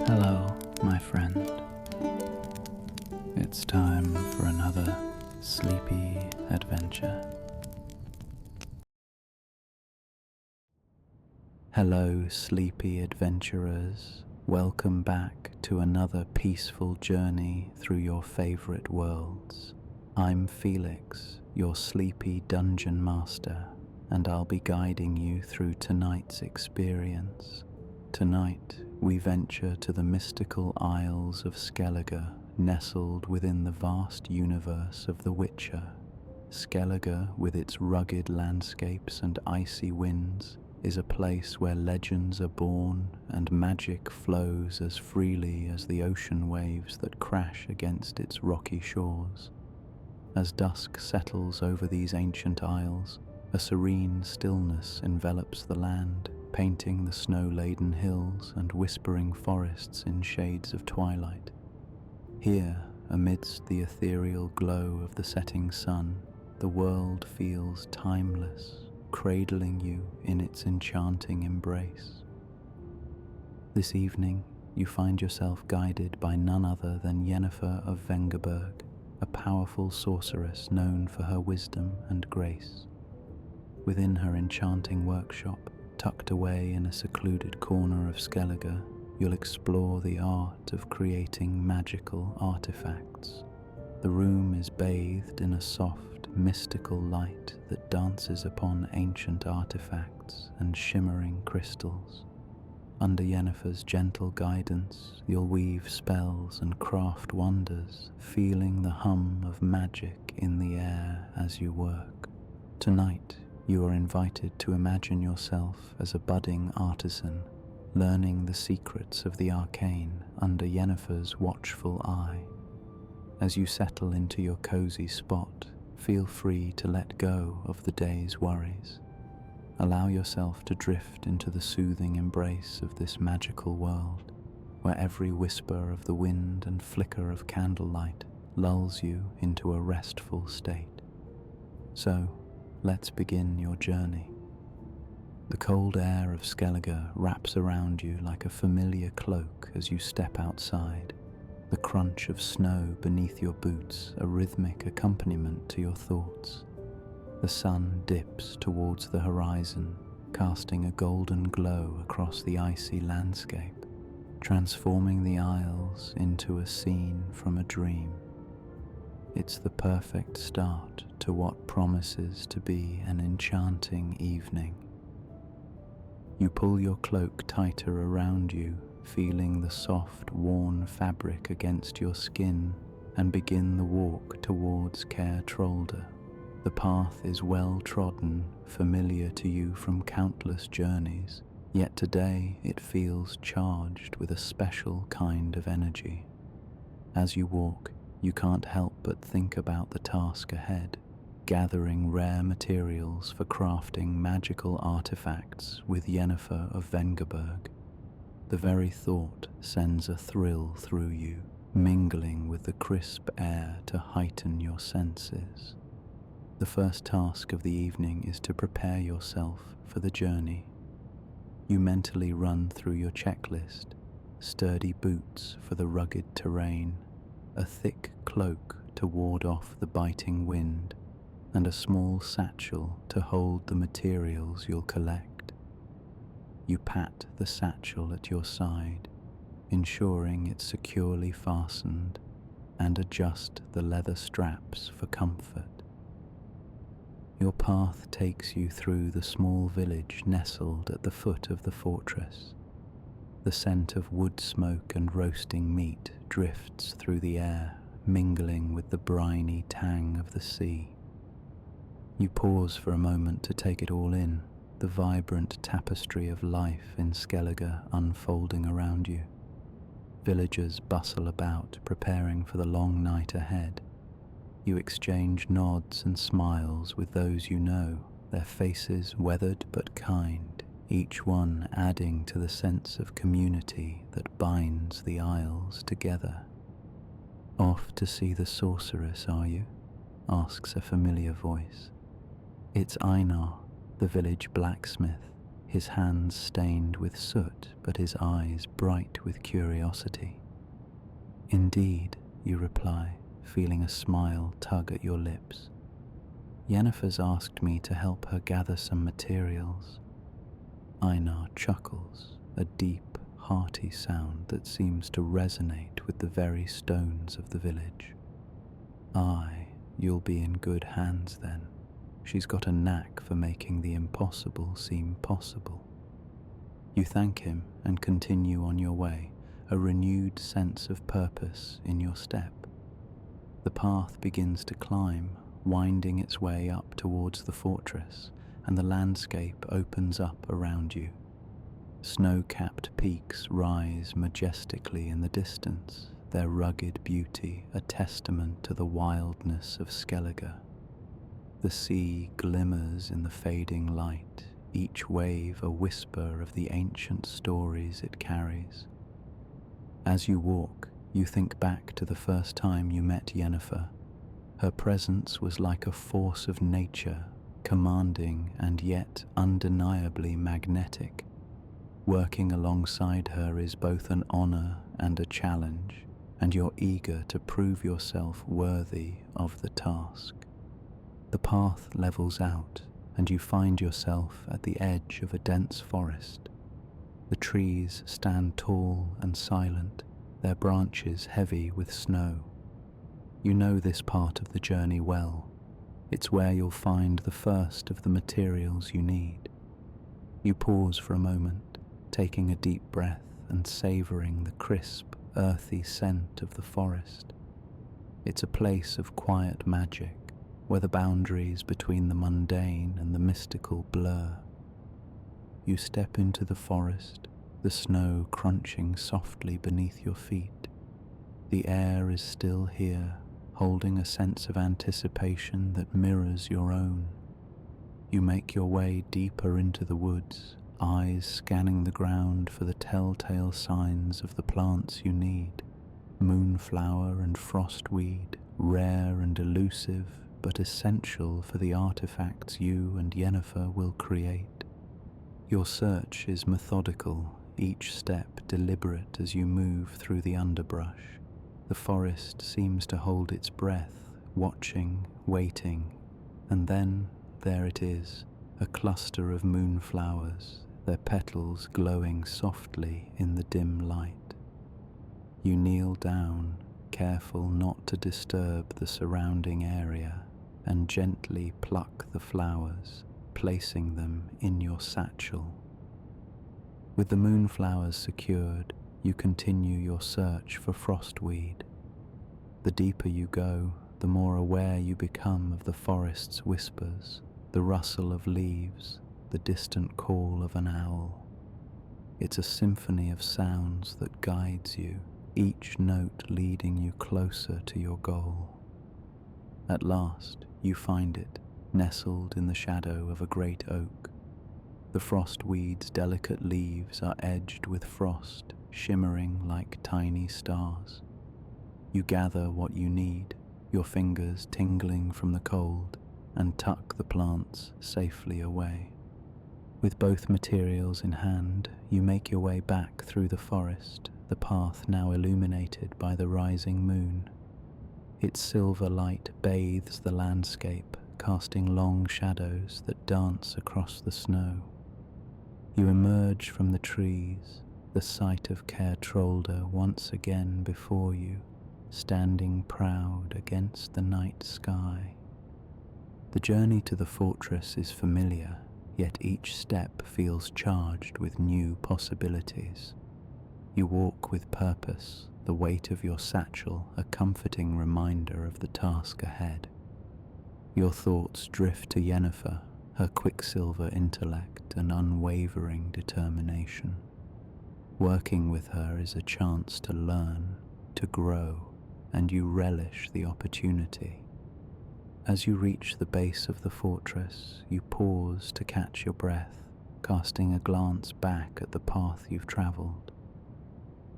Hello, my friend. It's time for another sleepy adventure. Hello, sleepy adventurers. Welcome back to another peaceful journey through your favorite worlds. I'm Felix, your sleepy dungeon master, and I'll be guiding you through tonight's experience. Tonight, we venture to the mystical Isles of Skellige, nestled within the vast universe of The Witcher. Skellige, with its rugged landscapes and icy winds, is a place where legends are born and magic flows as freely as the ocean waves that crash against its rocky shores. As dusk settles over these ancient isles, a serene stillness envelops the land, painting the snow-laden hills and whispering forests in shades of twilight. Here, amidst the ethereal glow of the setting sun, the world feels timeless, cradling you in its enchanting embrace. This evening, you find yourself guided by none other than Yennefer of Vengerberg, a powerful sorceress known for her wisdom and grace. Within her enchanting workshop, tucked away in a secluded corner of Skellige, you'll explore the art of creating magical artifacts. The room is bathed in a soft, mystical light that dances upon ancient artifacts and shimmering crystals. Under Yennefer's gentle guidance, you'll weave spells and craft wonders, feeling the hum of magic in the air as you work. Tonight, you are invited to imagine yourself as a budding artisan, learning the secrets of the arcane under Yennefer's watchful eye. As you settle into your cozy spot, feel free to let go of the day's worries. Allow yourself to drift into the soothing embrace of this magical world, where every whisper of the wind and flicker of candlelight lulls you into a restful state. So, let's begin your journey. The cold air of Skellige wraps around you like a familiar cloak as you step outside, the crunch of snow beneath your boots a rhythmic accompaniment to your thoughts. The sun dips towards the horizon, casting a golden glow across the icy landscape, transforming the isles into a scene from a dream. It's the perfect start to what promises to be an enchanting evening. You pull your cloak tighter around you, feeling the soft, worn fabric against your skin, and begin the walk towards Caer Trolde. The path is well trodden, familiar to you from countless journeys, yet today it feels charged with a special kind of energy. As you walk, you can't help but think about the task ahead, gathering rare materials for crafting magical artifacts with Yennefer of Vengerberg. The very thought sends a thrill through you, mingling with the crisp air to heighten your senses. The first task of the evening is to prepare yourself for the journey. You mentally run through your checklist: sturdy boots for the rugged terrain, a thick cloak to ward off the biting wind, and a small satchel to hold the materials you'll collect. You pat the satchel at your side, ensuring it's securely fastened, and adjust the leather straps for comfort. Your path takes you through the small village nestled at the foot of the fortress. The scent of wood smoke and roasting meat drifts through the air, mingling with the briny tang of the sea. You pause for a moment to take it all in, the vibrant tapestry of life in Skellige unfolding around you. Villagers bustle about, preparing for the long night ahead. You exchange nods and smiles with those you know, their faces weathered but kind, each one adding to the sense of community that binds the Isles together. "Off to see the sorceress, are you?" asks a familiar voice. It's Einar, the village blacksmith, his hands stained with soot but his eyes bright with curiosity. "Indeed," you reply, feeling a smile tug at your lips. "Yennefer's asked me to help her gather some materials." Einar chuckles, a deep, hearty sound that seems to resonate with the very stones of the village. "Aye, you'll be in good hands then. She's got a knack for making the impossible seem possible." You thank him and continue on your way, a renewed sense of purpose in your step. The path begins to climb, winding its way up towards the fortress, and the landscape opens up around you. Snow-capped peaks rise majestically in the distance, their rugged beauty a testament to the wildness of Skellige. The sea glimmers in the fading light, each wave a whisper of the ancient stories it carries. As you walk, you think back to the first time you met Yennefer. Her presence was like a force of nature, commanding and yet undeniably magnetic. Working alongside her is both an honor and a challenge, and you're eager to prove yourself worthy of the task. The path levels out, and you find yourself at the edge of a dense forest. The trees stand tall and silent, their branches heavy with snow. You know this part of the journey well. It's where you'll find the first of the materials you need. You pause for a moment, taking a deep breath and savoring the crisp, earthy scent of the forest. It's a place of quiet magic, where the boundaries between the mundane and the mystical blur. You step into the forest, the snow crunching softly beneath your feet. The air is still here, holding a sense of anticipation that mirrors your own. You make your way deeper into the woods, eyes scanning the ground for the telltale signs of the plants you need. Moonflower and frostweed, rare and elusive, but essential for the artifacts you and Yennefer will create. Your search is methodical, each step deliberate as you move through the underbrush. The forest seems to hold its breath, watching, waiting, and then there it is, a cluster of moonflowers, their petals glowing softly in the dim light. You kneel down, careful not to disturb the surrounding area, and gently pluck the flowers, placing them in your satchel. With the moonflowers secured, you continue your search for frostweed. The deeper you go, the more aware you become of the forest's whispers, the rustle of leaves, the distant call of an owl. It's a symphony of sounds that guides you, each note leading you closer to your goal. At last, you find it, nestled in the shadow of a great oak. The frostweed's delicate leaves are edged with frost, shimmering like tiny stars. You gather what you need, your fingers tingling from the cold, and tuck the plants safely away. With both materials in hand, you make your way back through the forest, the path now illuminated by the rising moon. Its silver light bathes the landscape, casting long shadows that dance across the snow. You emerge from the trees, the sight of Caer Trolde once again before you, standing proud against the night sky. The journey to the fortress is familiar, yet each step feels charged with new possibilities. You walk with purpose, the weight of your satchel a comforting reminder of the task ahead. Your thoughts drift to Yennefer, her quicksilver intellect and unwavering determination. Working with her is a chance to learn, to grow, and you relish the opportunity. As you reach the base of the fortress, you pause to catch your breath, casting a glance back at the path you've travelled.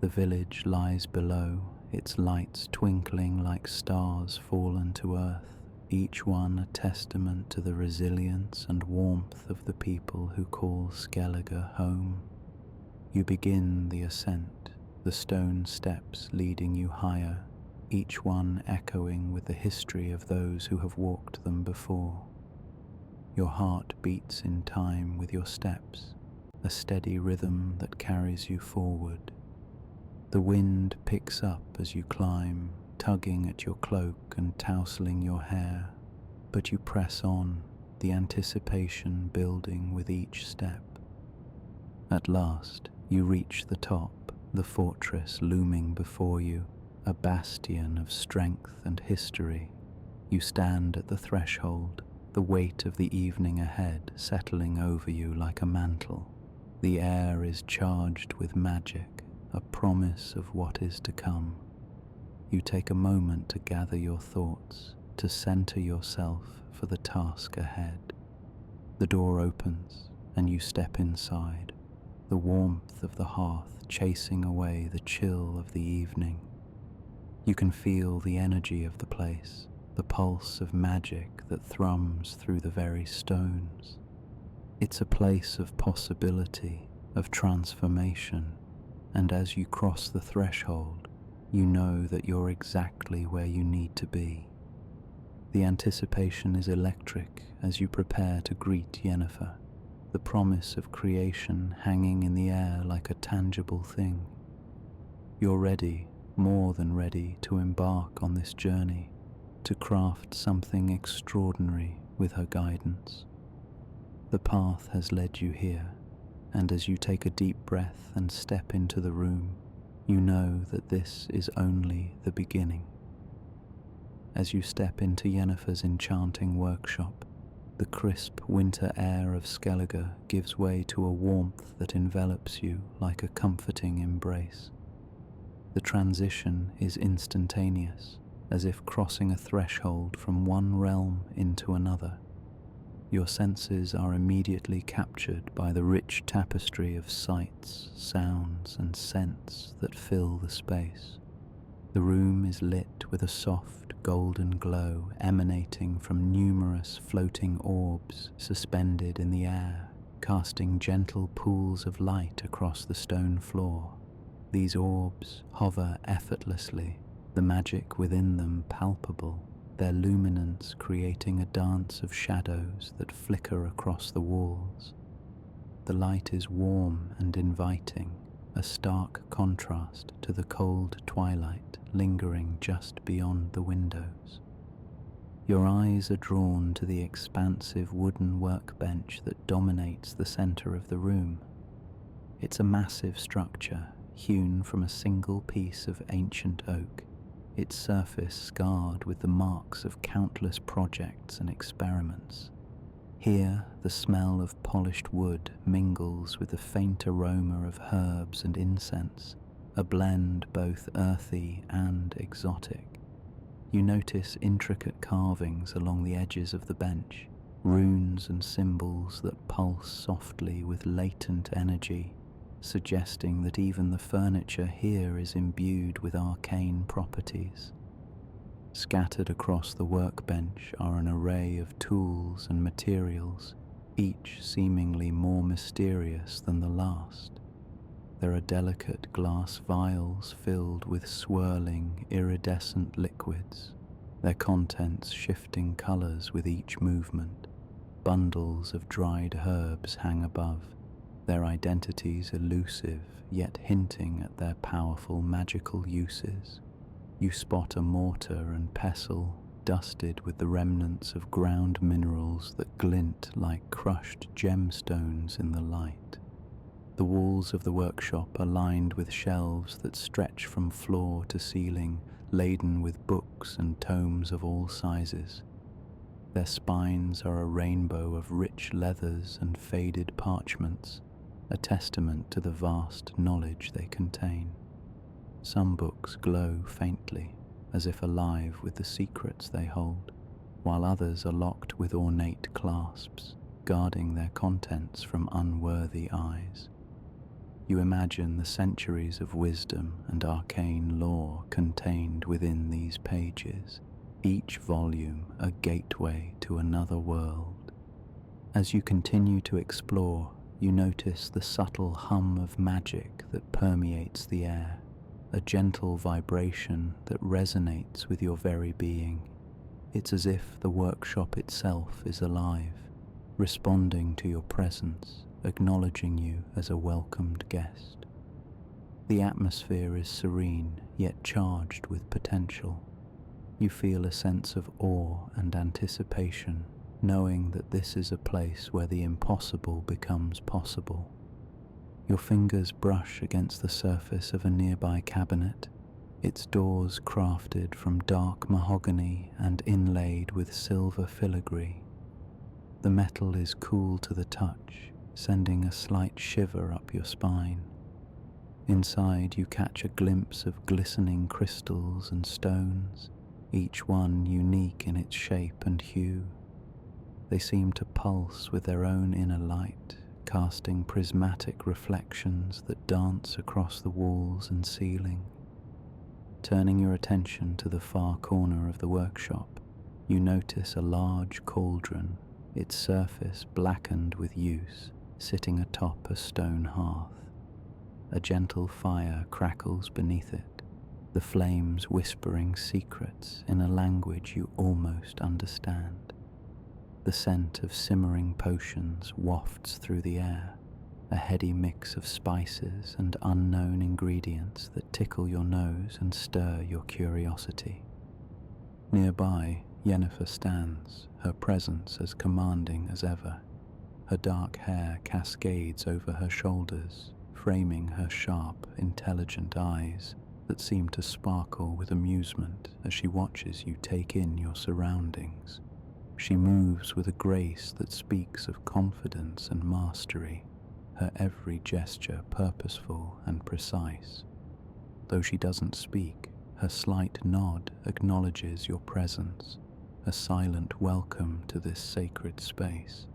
The village lies below, its lights twinkling like stars fallen to earth, each one a testament to the resilience and warmth of the people who call Skellige home. You begin the ascent, the stone steps leading you higher, each one echoing with the history of those who have walked them before. Your heart beats in time with your steps, a steady rhythm that carries you forward. The wind picks up as you climb, tugging at your cloak and tousling your hair, but you press on, the anticipation building with each step. At last, you reach the top, the fortress looming before you, a bastion of strength and history. You stand at the threshold, the weight of the evening ahead settling over you like a mantle. The air is charged with magic, a promise of what is to come. You take a moment to gather your thoughts, to center yourself for the task ahead. The door opens, and you step inside, the warmth of the hearth chasing away the chill of the evening. You can feel the energy of the place, the pulse of magic that thrums through the very stones. It's a place of possibility, of transformation, and as you cross the threshold, you know that you're exactly where you need to be. The anticipation is electric as you prepare to greet Yennefer, the promise of creation hanging in the air like a tangible thing. You're ready, more than ready, to embark on this journey, to craft something extraordinary with her guidance. The path has led you here, and as you take a deep breath and step into the room, you know that this is only the beginning. As you step into Yennefer's enchanting workshop, the crisp winter air of Skellige gives way to a warmth that envelops you like a comforting embrace. The transition is instantaneous, as if crossing a threshold from one realm into another. Your senses are immediately captured by the rich tapestry of sights, sounds, and scents that fill the space. The room is lit with a soft golden glow emanating from numerous floating orbs suspended in the air, casting gentle pools of light across the stone floor. These orbs hover effortlessly, the magic within them palpable, their luminance creating a dance of shadows that flicker across the walls. The light is warm and inviting, a stark contrast to the cold twilight lingering just beyond the windows. Your eyes are drawn to the expansive wooden workbench that dominates the center of the room. It's a massive structure hewn from a single piece of ancient oak, its surface scarred with the marks of countless projects and experiments. Here, the smell of polished wood mingles with the faint aroma of herbs and incense, a blend both earthy and exotic. You notice intricate carvings along the edges of the bench, runes and symbols that pulse softly with latent energy, suggesting that even the furniture here is imbued with arcane properties. Scattered across the workbench are an array of tools and materials, each seemingly more mysterious than the last. There are delicate glass vials filled with swirling, iridescent liquids, their contents shifting colors with each movement. Bundles of dried herbs hang above, their identities elusive yet hinting at their powerful magical uses. You spot a mortar and pestle dusted with the remnants of ground minerals that glint like crushed gemstones in the light. The walls of the workshop are lined with shelves that stretch from floor to ceiling, laden with books and tomes of all sizes. Their spines are a rainbow of rich leathers and faded parchments, a testament to the vast knowledge they contain. Some books glow faintly, as if alive with the secrets they hold, while others are locked with ornate clasps, guarding their contents from unworthy eyes. You imagine the centuries of wisdom and arcane lore contained within these pages, each volume a gateway to another world. As you continue to explore, you notice the subtle hum of magic that permeates the air, a gentle vibration that resonates with your very being. It's as if the workshop itself is alive, responding to your presence, acknowledging you as a welcomed guest. The atmosphere is serene, yet charged with potential. You feel a sense of awe and anticipation, knowing that this is a place where the impossible becomes possible. Your fingers brush against the surface of a nearby cabinet, its doors crafted from dark mahogany and inlaid with silver filigree. The metal is cool to the touch, sending a slight shiver up your spine. Inside, you catch a glimpse of glistening crystals and stones, each one unique in its shape and hue. They seem to pulse with their own inner light, casting prismatic reflections that dance across the walls and ceiling. Turning your attention to the far corner of the workshop, you notice a large cauldron, its surface blackened with use, sitting atop a stone hearth. A gentle fire crackles beneath it, the flames whispering secrets in a language you almost understand. The scent of simmering potions wafts through the air, a heady mix of spices and unknown ingredients that tickle your nose and stir your curiosity. Nearby, Yennefer stands, her presence as commanding as ever. Her dark hair cascades over her shoulders, framing her sharp, intelligent eyes that seem to sparkle with amusement as she watches you take in your surroundings. She moves with a grace that speaks of confidence and mastery, her every gesture purposeful and precise. Though she doesn't speak, her slight nod acknowledges your presence, a silent welcome to this sacred space.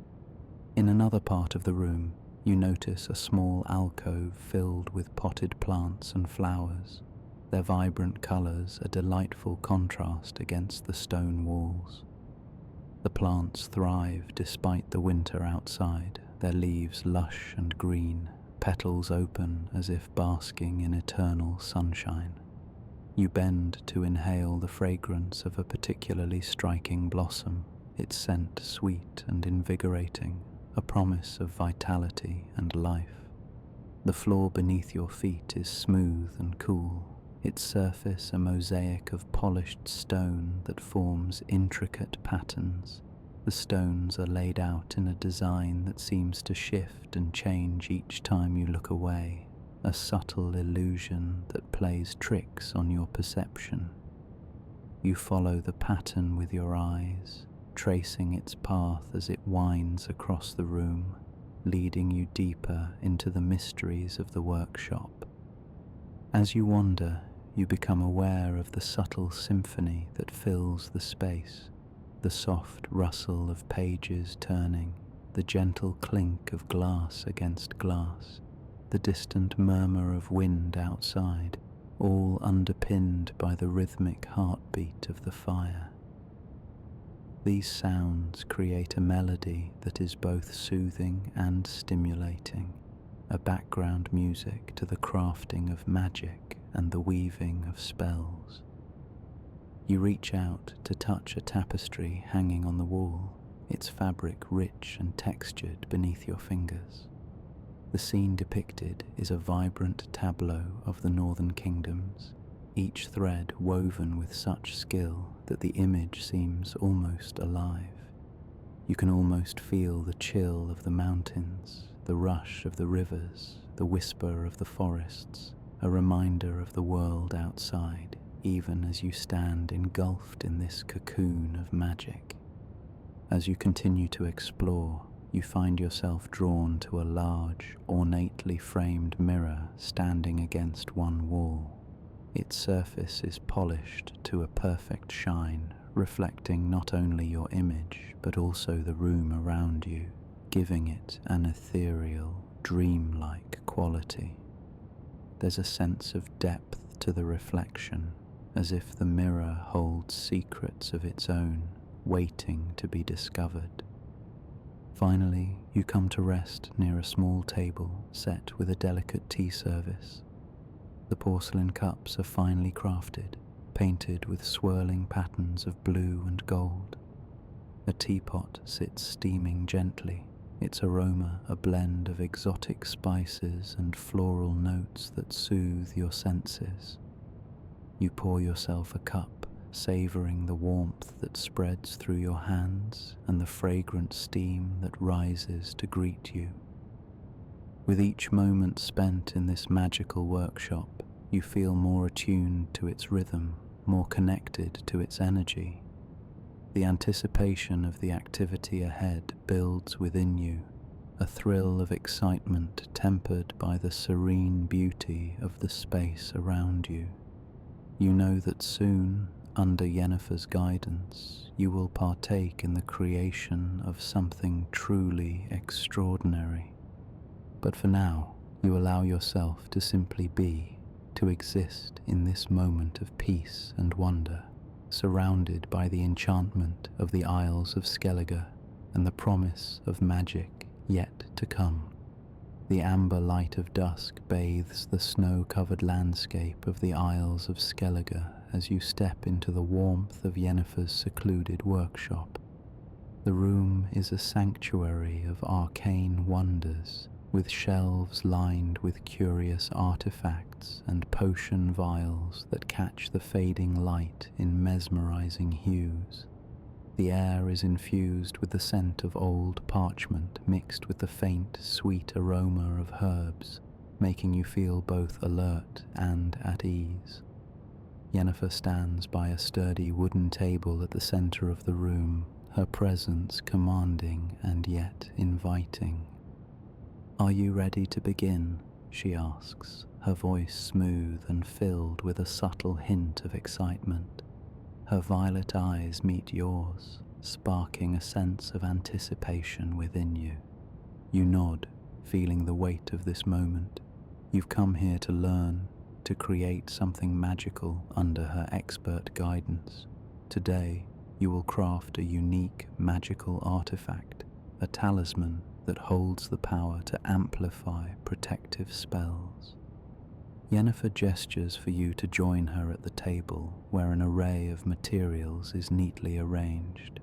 In another part of the room, you notice a small alcove filled with potted plants and flowers, their vibrant colours a delightful contrast against the stone walls. The plants thrive despite the winter outside, their leaves lush and green, petals open as if basking in eternal sunshine. You bend to inhale the fragrance of a particularly striking blossom, its scent sweet and invigorating, a promise of vitality and life. The floor beneath your feet is smooth and cool, its surface a mosaic of polished stone that forms intricate patterns. The stones are laid out in a design that seems to shift and change each time you look away, a subtle illusion that plays tricks on your perception. You follow the pattern with your eyes, tracing its path as it winds across the room, leading you deeper into the mysteries of the workshop. As you wander, you become aware of the subtle symphony that fills the space, the soft rustle of pages turning, the gentle clink of glass against glass, the distant murmur of wind outside, all underpinned by the rhythmic heartbeat of the fire. These sounds create a melody that is both soothing and stimulating, a background music to the crafting of magic and the weaving of spells. You reach out to touch a tapestry hanging on the wall, its fabric rich and textured beneath your fingers. The scene depicted is a vibrant tableau of the northern kingdoms, each thread woven with such skill that the image seems almost alive. You can almost feel the chill of the mountains, the rush of the rivers, the whisper of the forests, a reminder of the world outside, even as you stand engulfed in this cocoon of magic. As you continue to explore, you find yourself drawn to a large, ornately framed mirror standing against one wall. Its surface is polished to a perfect shine, reflecting not only your image but also the room around you, giving it an ethereal, dreamlike quality. There's a sense of depth to the reflection, as if the mirror holds secrets of its own, waiting to be discovered. Finally, you come to rest near a small table set with a delicate tea service. The porcelain cups are finely crafted, painted with swirling patterns of blue and gold. A teapot sits steaming gently, its aroma a blend of exotic spices and floral notes that soothe your senses. You pour yourself a cup, savoring the warmth that spreads through your hands and the fragrant steam that rises to greet you. With each moment spent in this magical workshop, you feel more attuned to its rhythm, more connected to its energy. The anticipation of the activity ahead builds within you, a thrill of excitement tempered by the serene beauty of the space around you. You know that soon, under Yennefer's guidance, you will partake in the creation of something truly extraordinary. But for now, you allow yourself to simply be, to exist in this moment of peace and wonder, surrounded by the enchantment of the Isles of Skellige and the promise of magic yet to come. The amber light of dusk bathes the snow-covered landscape of the Isles of Skellige as you step into the warmth of Yennefer's secluded workshop. The room is a sanctuary of arcane wonders, with shelves lined with curious artifacts and potion vials that catch the fading light in mesmerizing hues. The air is infused with the scent of old parchment mixed with the faint, sweet aroma of herbs, making you feel both alert and at ease. Yennefer stands by a sturdy wooden table at the center of the room, her presence commanding and yet inviting. "Are you ready to begin?" she asks, her voice smooth and filled with a subtle hint of excitement. Her violet eyes meet yours, sparking a sense of anticipation within you. You nod, feeling the weight of this moment. You've come here to learn, to create something magical under her expert guidance. Today, you will craft a unique magical artifact, a talisman that holds the power to amplify protective spells. Yennefer gestures for you to join her at the table, where an array of materials is neatly arranged.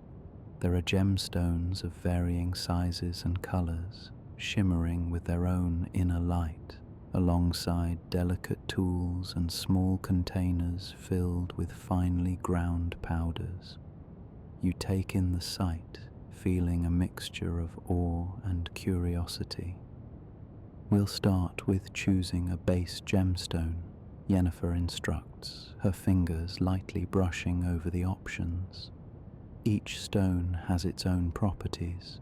There are gemstones of varying sizes and colors, shimmering with their own inner light, alongside delicate tools and small containers filled with finely ground powders. You take in the sight, feeling a mixture of awe and curiosity. "We'll start with choosing a base gemstone," Yennefer instructs, her fingers lightly brushing over the options. Each stone has its own properties.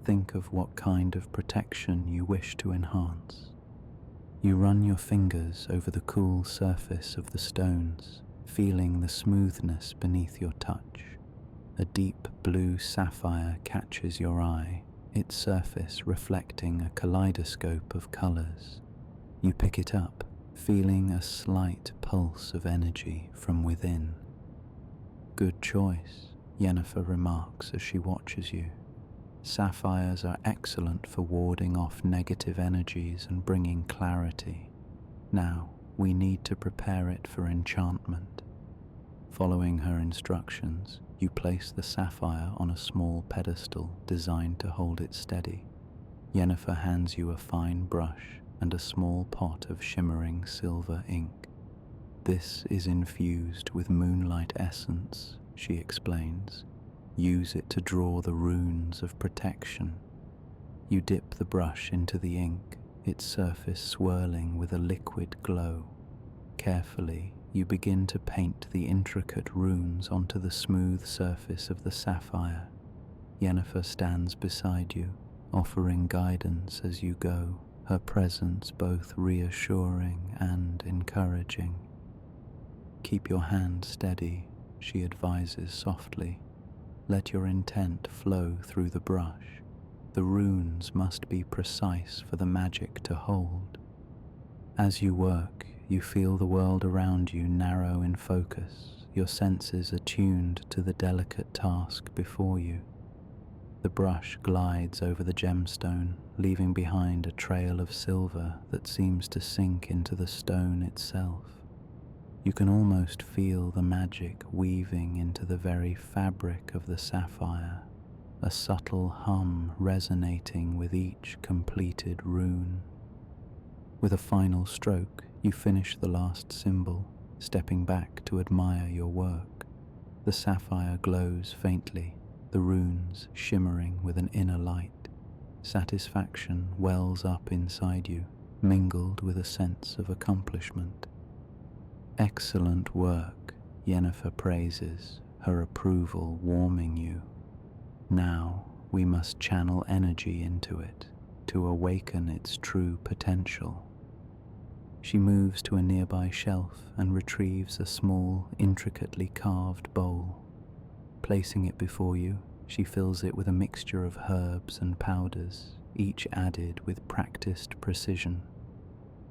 Think of what kind of protection you wish to enhance. You run your fingers over the cool surface of the stones, feeling the smoothness beneath your touch. A deep blue sapphire catches your eye, its surface reflecting a kaleidoscope of colors. You pick it up, feeling a slight pulse of energy from within. "Good choice," Yennefer remarks as she watches you. Sapphires are excellent for warding off negative energies and bringing clarity. Now, we need to prepare it for enchantment. Following her instructions, you place the sapphire on a small pedestal designed to hold it steady. Yennefer hands you a fine brush and a small pot of shimmering silver ink. "This is infused with moonlight essence," she explains. "Use it to draw the runes of protection." You dip the brush into the ink, its surface swirling with a liquid glow. Carefully, you begin to paint the intricate runes onto the smooth surface of the sapphire. Yennefer stands beside you, offering guidance as you go, her presence both reassuring and encouraging. "Keep your hand steady," she advises softly. "Let your intent flow through the brush. The runes must be precise for the magic to hold." As you work, you feel the world around you narrow in focus, your senses attuned to the delicate task before you. The brush glides over the gemstone, leaving behind a trail of silver that seems to sink into the stone itself. You can almost feel the magic weaving into the very fabric of the sapphire, a subtle hum resonating with each completed rune. With a final stroke, you finish the last symbol, stepping back to admire your work. The sapphire glows faintly, the runes shimmering with an inner light. Satisfaction wells up inside you, mingled with a sense of accomplishment. Excellent work, Yennefer praises, her approval warming you. Now we must channel energy into it to awaken its true potential. She moves to a nearby shelf and retrieves a small, intricately carved bowl. Placing it before you, she fills it with a mixture of herbs and powders, each added with practiced precision.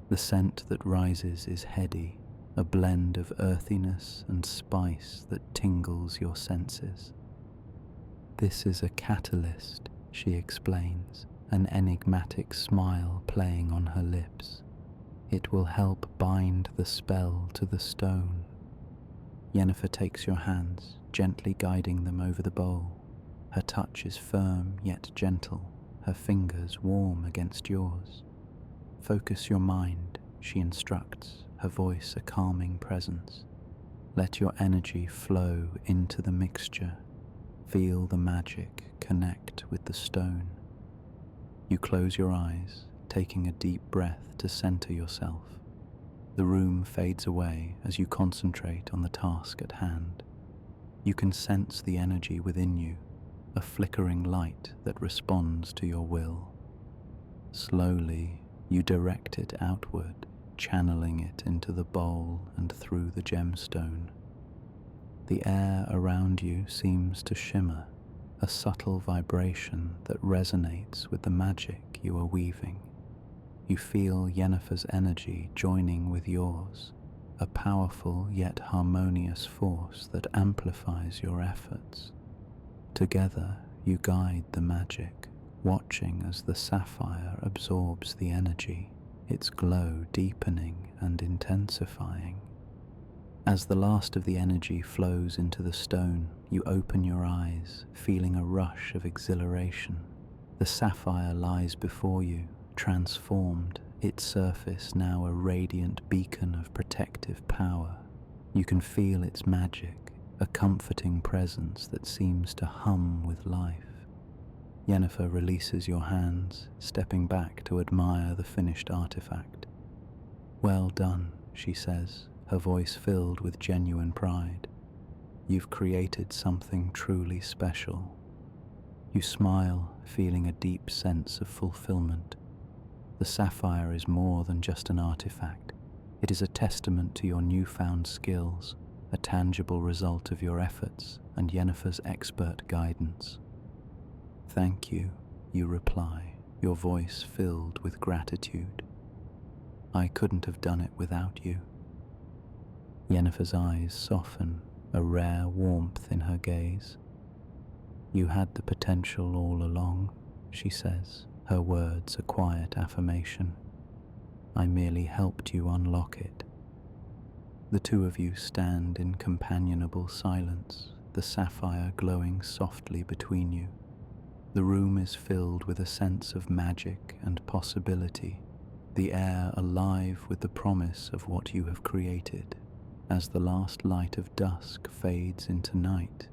The scent that rises is heady, a blend of earthiness and spice that tingles your senses. This is a catalyst, she explains, an enigmatic smile playing on her lips. It will help bind the spell to the stone. Yennefer takes your hands, gently guiding them over the bowl. Her touch is firm yet gentle, her fingers warm against yours. Focus your mind, she instructs, her voice a calming presence. Let your energy flow into the mixture. Feel the magic connect with the stone. You close your eyes, taking a deep breath to center yourself. The room fades away as you concentrate on the task at hand. You can sense the energy within you, a flickering light that responds to your will. Slowly, you direct it outward, channeling it into the bowl and through the gemstone. The air around you seems to shimmer, a subtle vibration that resonates with the magic you are weaving. You feel Yennefer's energy joining with yours, a powerful yet harmonious force that amplifies your efforts. Together, you guide the magic, watching as the sapphire absorbs the energy, its glow deepening and intensifying. As the last of the energy flows into the stone, you open your eyes, feeling a rush of exhilaration. The sapphire lies before you, transformed, its surface now a radiant beacon of protective power. You can feel its magic, a comforting presence that seems to hum with life. Yennefer releases your hands, stepping back to admire the finished artifact. "Well done," she says, her voice filled with genuine pride. "You've created something truly special." You smile, feeling a deep sense of fulfillment. The sapphire is more than just an artifact. It is a testament to your newfound skills, a tangible result of your efforts and Yennefer's expert guidance. "Thank you," you reply, your voice filled with gratitude. "I couldn't have done it without you." Yennefer's eyes soften, a rare warmth in her gaze. "You had the potential all along," she says, her words a quiet affirmation. "I merely helped you unlock it." The two of you stand in companionable silence, the sapphire glowing softly between you. The room is filled with a sense of magic and possibility, the air alive with the promise of what you have created. As the last light of dusk fades into night,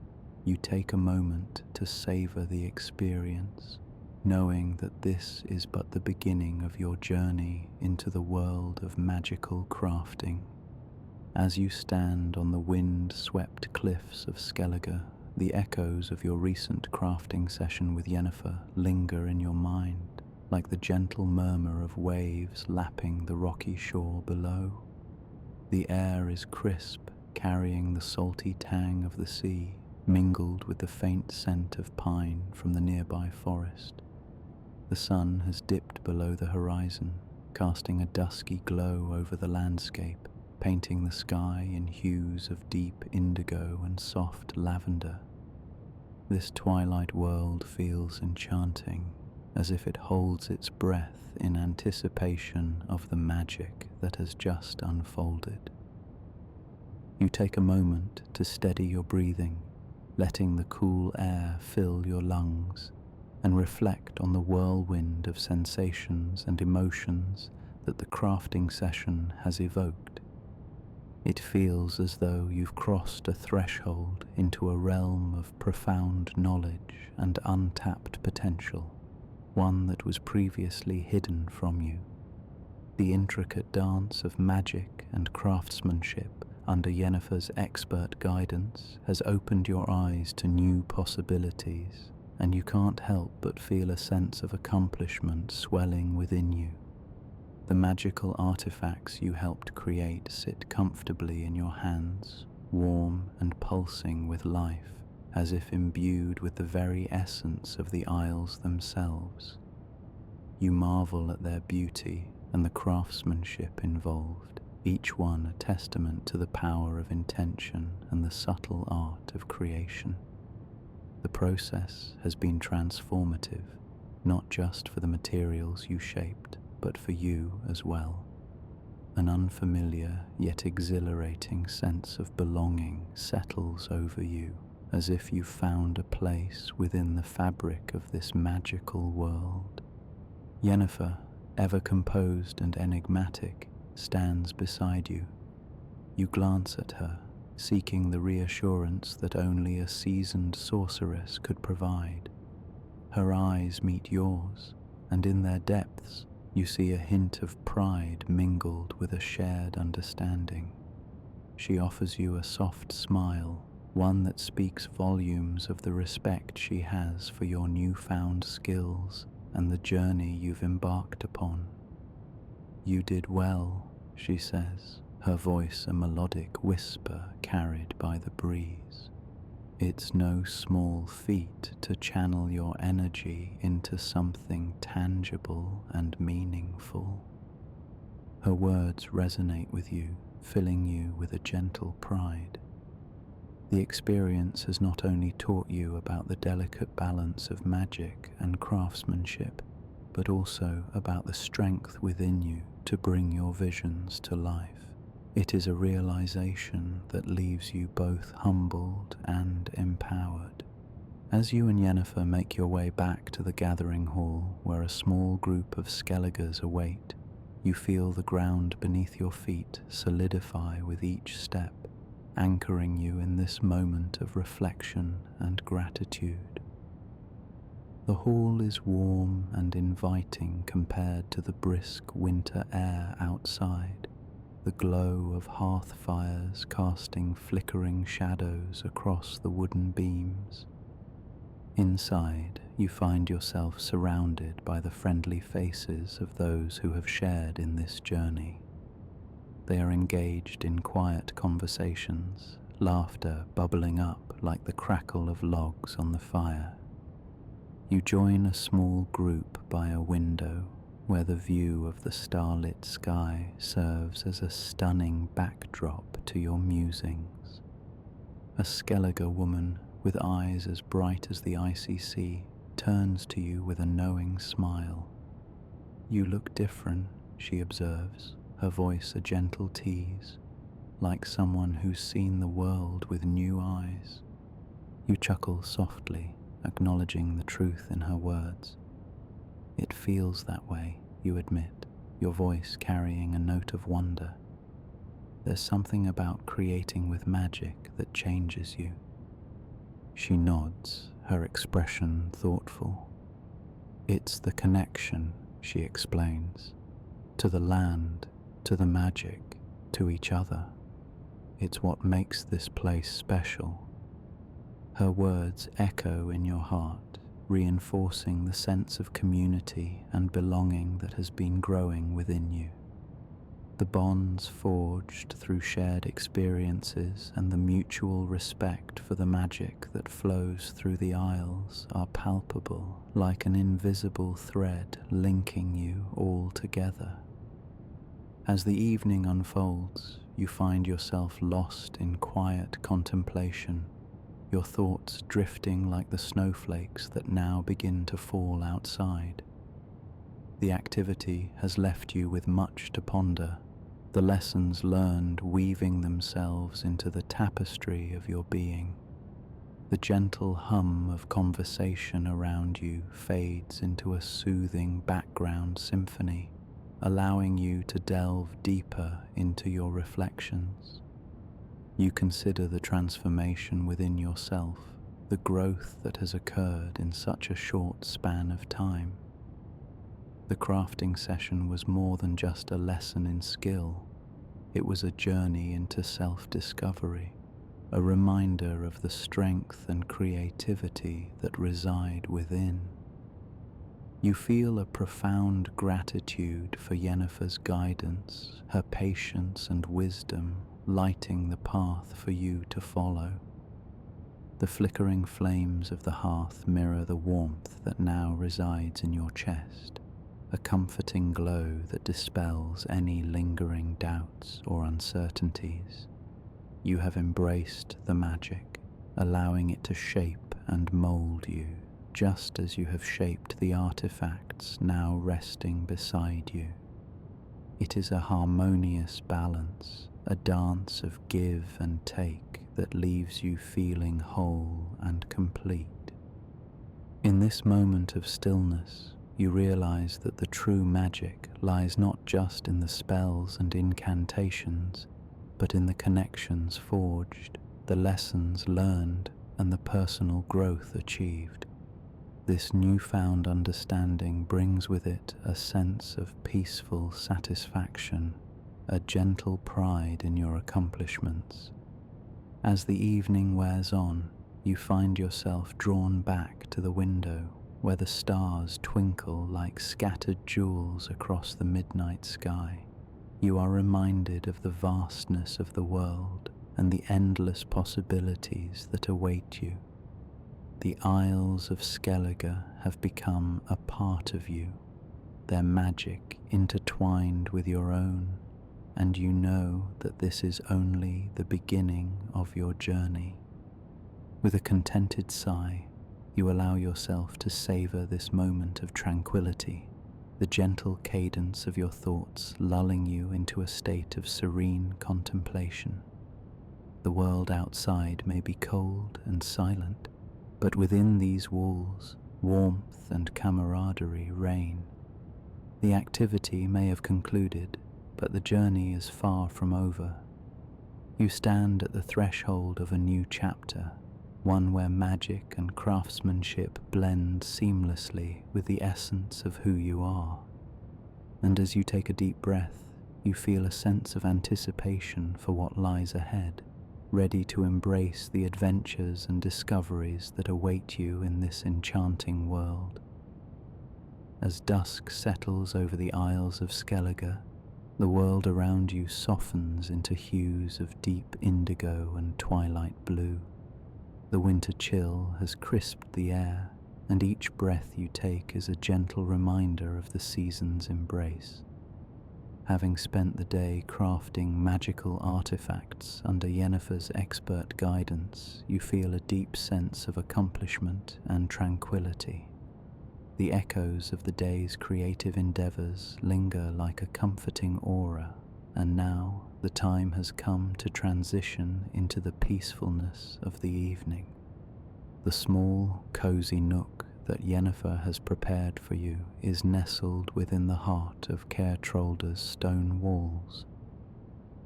you take a moment to savor the experience, knowing that this is but the beginning of your journey into the world of magical crafting. As you stand on the wind-swept cliffs of Skellige, the echoes of your recent crafting session with Yennefer linger in your mind, like the gentle murmur of waves lapping the rocky shore below. The air is crisp, carrying the salty tang of the sea, mingled with the faint scent of pine from the nearby forest. The sun has dipped below the horizon, casting a dusky glow over the landscape, painting the sky in hues of deep indigo and soft lavender. This twilight world feels enchanting, as if it holds its breath in anticipation of the magic that has just unfolded. You take a moment to steady your breathing, letting the cool air fill your lungs, and reflect on the whirlwind of sensations and emotions that the crafting session has evoked. It feels as though you've crossed a threshold into a realm of profound knowledge and untapped potential, one that was previously hidden from you. The intricate dance of magic and craftsmanship under Yennefer's expert guidance has opened your eyes to new possibilities, and you can't help but feel a sense of accomplishment swelling within you. The magical artifacts you helped create sit comfortably in your hands, warm and pulsing with life, as if imbued with the very essence of the Isles themselves. You marvel at their beauty and the craftsmanship involved, each one a testament to the power of intention and the subtle art of creation. The process has been transformative, not just for the materials you shaped, but for you as well. An unfamiliar yet exhilarating sense of belonging settles over you, as if you found a place within the fabric of this magical world. Yennefer, ever composed and enigmatic, stands beside you. You glance at her, seeking the reassurance that only a seasoned sorceress could provide. Her eyes meet yours, and in their depths, you see a hint of pride mingled with a shared understanding. She offers you a soft smile, one that speaks volumes of the respect she has for your newfound skills and the journey you've embarked upon. "You did well," she says, her voice a melodic whisper carried by the breeze. "It's no small feat to channel your energy into something tangible and meaningful." Her words resonate with you, filling you with a gentle pride. The experience has not only taught you about the delicate balance of magic and craftsmanship, but also about the strength within you to bring your visions to life. It is a realization that leaves you both humbled and empowered. As you and Yennefer make your way back to the gathering hall where a small group of Skelligers await, you feel the ground beneath your feet solidify with each step, anchoring you in this moment of reflection and gratitude. The hall is warm and inviting compared to the brisk winter air outside, the glow of hearth fires casting flickering shadows across the wooden beams. Inside, you find yourself surrounded by the friendly faces of those who have shared in this journey. They are engaged in quiet conversations, laughter bubbling up like the crackle of logs on the fire. You join a small group by a window where the view of the starlit sky serves as a stunning backdrop to your musings. A Skellige woman with eyes as bright as the icy sea turns to you with a knowing smile. "You look different," she observes, her voice a gentle tease, like someone who's seen the world with new eyes. You chuckle softly, acknowledging the truth in her words. "It feels that way," you admit, your voice carrying a note of wonder. "There's something about creating with magic that changes you." She nods, her expression thoughtful. "It's the connection," she explains, "to the land, to the magic, to each other. It's what makes this place special." Her words echo in your heart, reinforcing the sense of community and belonging that has been growing within you. The bonds forged through shared experiences and the mutual respect for the magic that flows through the Isles are palpable, like an invisible thread linking you all together. As the evening unfolds, you find yourself lost in quiet contemplation, your thoughts drifting like the snowflakes that now begin to fall outside. The activity has left you with much to ponder, the lessons learned weaving themselves into the tapestry of your being. The gentle hum of conversation around you fades into a soothing background symphony, allowing you to delve deeper into your reflections. You consider the transformation within yourself, the growth that has occurred in such a short span of time. The crafting session was more than just a lesson in skill. It was a journey into self-discovery, a reminder of the strength and creativity that reside within. You feel a profound gratitude for Yennefer's guidance, her patience and wisdom lighting the path for you to follow. The flickering flames of the hearth mirror the warmth that now resides in your chest, a comforting glow that dispels any lingering doubts or uncertainties. You have embraced the magic, allowing it to shape and mold you, just as you have shaped the artifacts now resting beside you. It is a harmonious balance, a dance of give and take that leaves you feeling whole and complete. In this moment of stillness, you realize that the true magic lies not just in the spells and incantations, but in the connections forged, the lessons learned, and the personal growth achieved. This newfound understanding brings with it a sense of peaceful satisfaction, a gentle pride in your accomplishments. As the evening wears on, you find yourself drawn back to the window, where the stars twinkle like scattered jewels across the midnight sky. You are reminded of the vastness of the world and the endless possibilities that await you. The Isles of Skellige have become a part of you, their magic intertwined with your own, and you know that this is only the beginning of your journey. With a contented sigh, you allow yourself to savor this moment of tranquility, the gentle cadence of your thoughts lulling you into a state of serene contemplation. The world outside may be cold and silent, but within these walls, warmth and camaraderie reign. The activity may have concluded, but the journey is far from over. You stand at the threshold of a new chapter, one where magic and craftsmanship blend seamlessly with the essence of who you are. And as you take a deep breath, you feel a sense of anticipation for what lies ahead, ready to embrace the adventures and discoveries that await you in this enchanting world. As dusk settles over the Isles of Skellige, the world around you softens into hues of deep indigo and twilight blue. The winter chill has crisped the air, and each breath you take is a gentle reminder of the season's embrace. Having spent the day crafting magical artifacts under Yennefer's expert guidance, you feel a deep sense of accomplishment and tranquility. The echoes of the day's creative endeavors linger like a comforting aura, and now the time has come to transition into the peacefulness of the evening. The small, cozy nook that Yennefer has prepared for you is nestled within the heart of Caer Trolder's stone walls.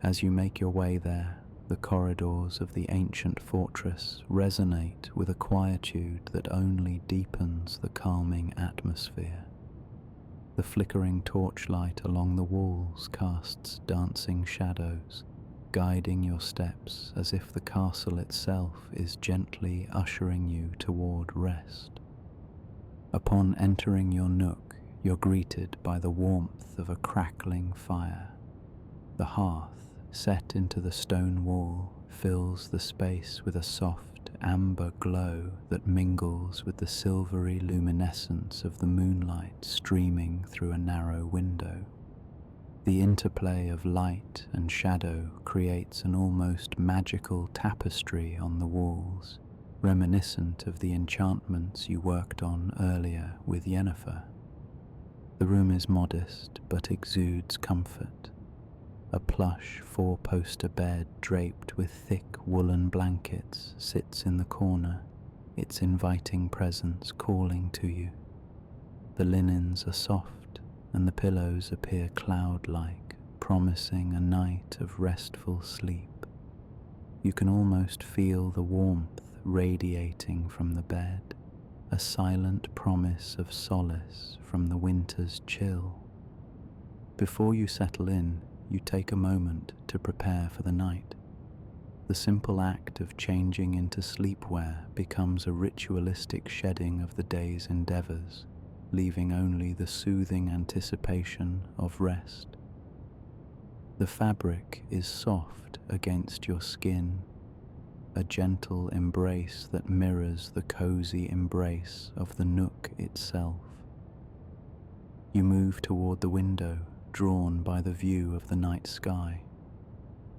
As you make your way there, the corridors of the ancient fortress resonate with a quietude that only deepens the calming atmosphere. The flickering torchlight along the walls casts dancing shadows, guiding your steps as if the castle itself is gently ushering you toward rest. Upon entering your nook, you're greeted by the warmth of a crackling fire. The hearth, set into the stone wall, fills the space with a soft amber glow that mingles with the silvery luminescence of the moonlight streaming through a narrow window. The interplay of light and shadow creates an almost magical tapestry on the walls, reminiscent of the enchantments you worked on earlier with Yennefer. The room is modest but exudes comfort. A plush four-poster bed draped with thick woolen blankets sits in the corner, its inviting presence calling to you. The linens are soft and the pillows appear cloud-like, promising a night of restful sleep. You can almost feel the warmth radiating from the bed, a silent promise of solace from the winter's chill. Before you settle in, you take a moment to prepare for the night. The simple act of changing into sleepwear becomes a ritualistic shedding of the day's endeavors, leaving only the soothing anticipation of rest. The fabric is soft against your skin, a gentle embrace that mirrors the cozy embrace of the nook itself. You move toward the window, drawn by the view of the night sky.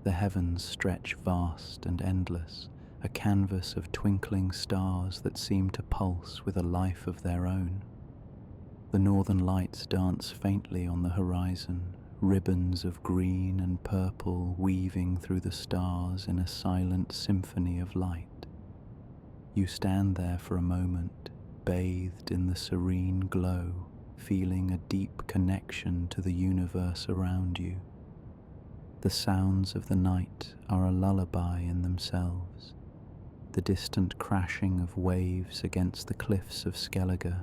The heavens stretch vast and endless, a canvas of twinkling stars that seem to pulse with a life of their own. The northern lights dance faintly on the horizon, ribbons of green and purple weaving through the stars in a silent symphony of light. You stand there for a moment, bathed in the serene glow, feeling a deep connection to the universe around you. The sounds of the night are a lullaby in themselves. The distant crashing of waves against the cliffs of Skellige,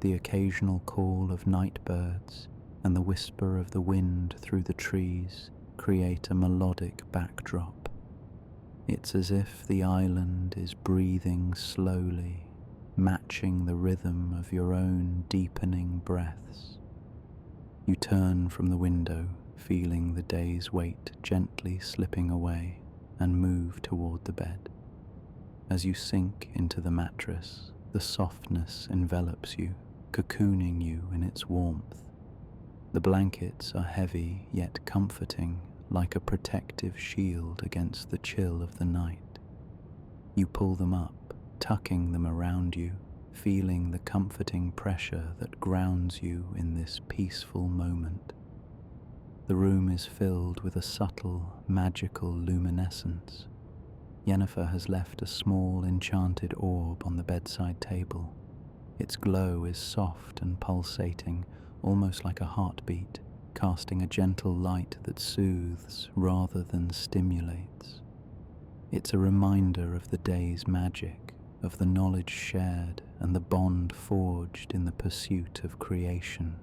the occasional call of night birds, and the whisper of the wind through the trees create a melodic backdrop. It's as if the island is breathing slowly, matching the rhythm of your own deepening breaths. You turn from the window, feeling the day's weight gently slipping away, and move toward the bed. As you sink into the mattress, the softness envelops you, cocooning you in its warmth. The blankets are heavy yet comforting, like a protective shield against the chill of the night. You pull them up, tucking them around you, feeling the comforting pressure that grounds you in this peaceful moment. The room is filled with a subtle, magical luminescence. Yennefer has left a small enchanted orb on the bedside table. Its glow is soft and pulsating, almost like a heartbeat, casting a gentle light that soothes rather than stimulates. It's a reminder of the day's magic, of the knowledge shared and the bond forged in the pursuit of creation.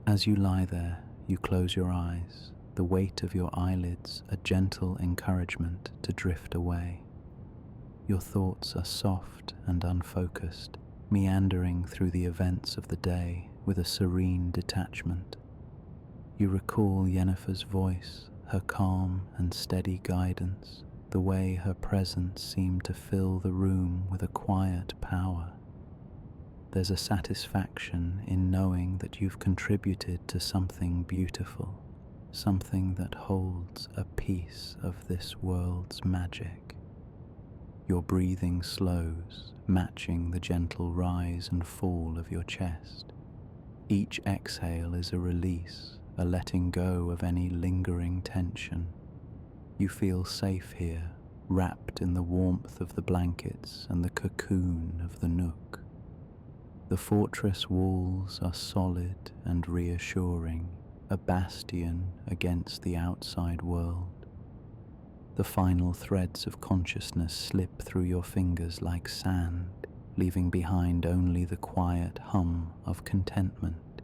As you lie there, you close your eyes, the weight of your eyelids a gentle encouragement to drift away. Your thoughts are soft and unfocused, meandering through the events of the day with a serene detachment. You recall Yennefer's voice, her calm and steady guidance, the way her presence seemed to fill the room with a quiet power. There's a satisfaction in knowing that you've contributed to something beautiful, something that holds a piece of this world's magic. Your breathing slows, matching the gentle rise and fall of your chest. Each exhale is a release, a letting go of any lingering tension. You feel safe here, wrapped in the warmth of the blankets and the cocoon of the nook. The fortress walls are solid and reassuring, a bastion against the outside world. The final threads of consciousness slip through your fingers like sand, leaving behind only the quiet hum of contentment.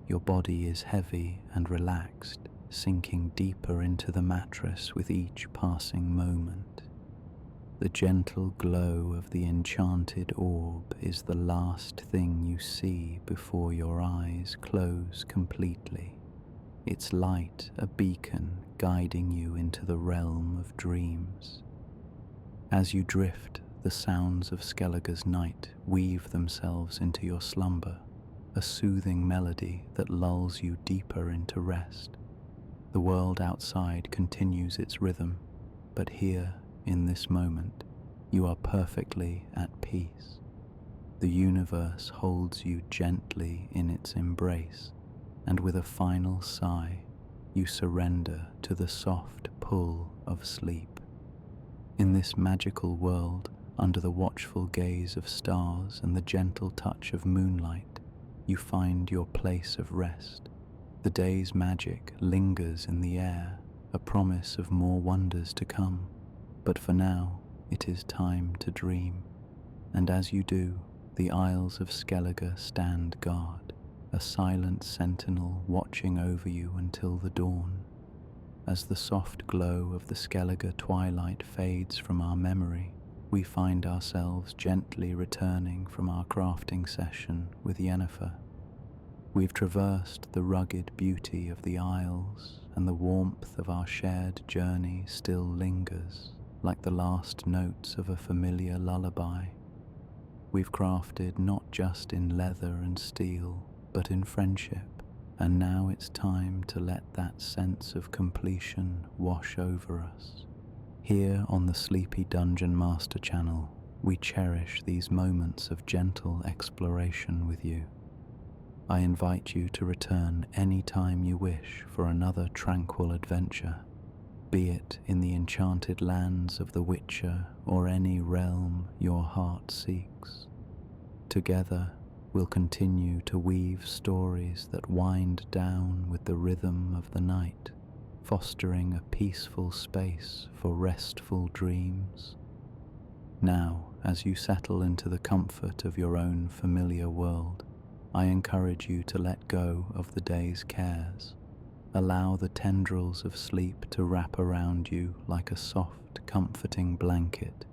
Your body is heavy and relaxed, sinking deeper into the mattress with each passing moment. The gentle glow of the enchanted orb is the last thing you see before your eyes close completely, its light a beacon guiding you into the realm of dreams. As you drift, the sounds of Skellige's night weave themselves into your slumber, a soothing melody that lulls you deeper into rest. The world outside continues its rhythm, but here, in this moment, you are perfectly at peace. The universe holds you gently in its embrace, and with a final sigh, you surrender to the soft pull of sleep. In this magical world, under the watchful gaze of stars and the gentle touch of moonlight, you find your place of rest. The day's magic lingers in the air, a promise of more wonders to come. But for now, it is time to dream. And as you do, the Isles of Skellige stand guard, a silent sentinel watching over you until the dawn. As the soft glow of the Skellige twilight fades from our memory, we find ourselves gently returning from our crafting session with Yennefer. We've traversed the rugged beauty of the Isles, and the warmth of our shared journey still lingers, like the last notes of a familiar lullaby. We've crafted not just in leather and steel, but in friendship, and now it's time to let that sense of completion wash over us. Here on the Sleepy Dungeon Master channel, we cherish these moments of gentle exploration with you. I invite you to return any time you wish for another tranquil adventure, be it in the enchanted lands of the Witcher or any realm your heart seeks. Together, we'll continue to weave stories that wind down with the rhythm of the night, fostering a peaceful space for restful dreams. Now, as you settle into the comfort of your own familiar world, I encourage you to let go of the day's cares. Allow the tendrils of sleep to wrap around you like a soft, comforting blanket.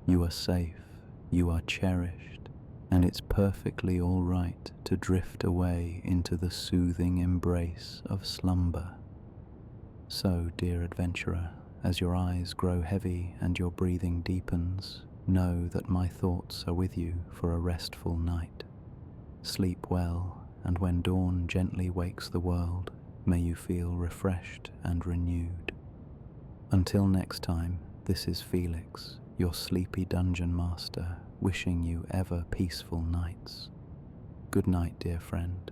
You are safe, you are cherished, and it's perfectly all right to drift away into the soothing embrace of slumber. So, dear adventurer, as your eyes grow heavy and your breathing deepens, know that my thoughts are with you for a restful night. Sleep well, and when dawn gently wakes the world, may you feel refreshed and renewed. Until next time, this is Felix, your sleepy dungeon master, wishing you ever peaceful nights. Good night, dear friend.